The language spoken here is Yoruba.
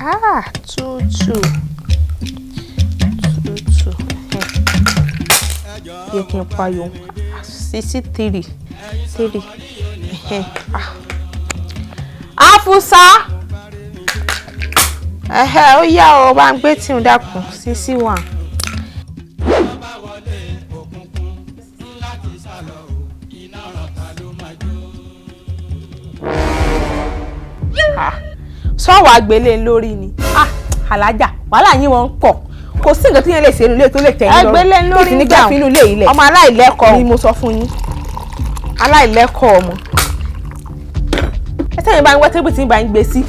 2 yẹ kí n payò 63 Afusa ó yá o bá ń gbé tí ń dákun 61 sọ́wọ́ àgbélé lórí ni alájà wàhálà yín wọ́n ń pọ̀ kò sí nǹkan tí yẹn lè ṣe nílé tó lè tẹ̀yìn lọ́rùn àgbélé lórí nígbà fínú ilé ilẹ̀ ọmọ aláìlẹ́kọ̀ọ́ ni mo sọ fún yín aláìlẹ́kọ̀ọ́ ọmọ ẹsẹ̀ yẹn bá ń wẹ́ tébù tí ń bá ń gbé sí.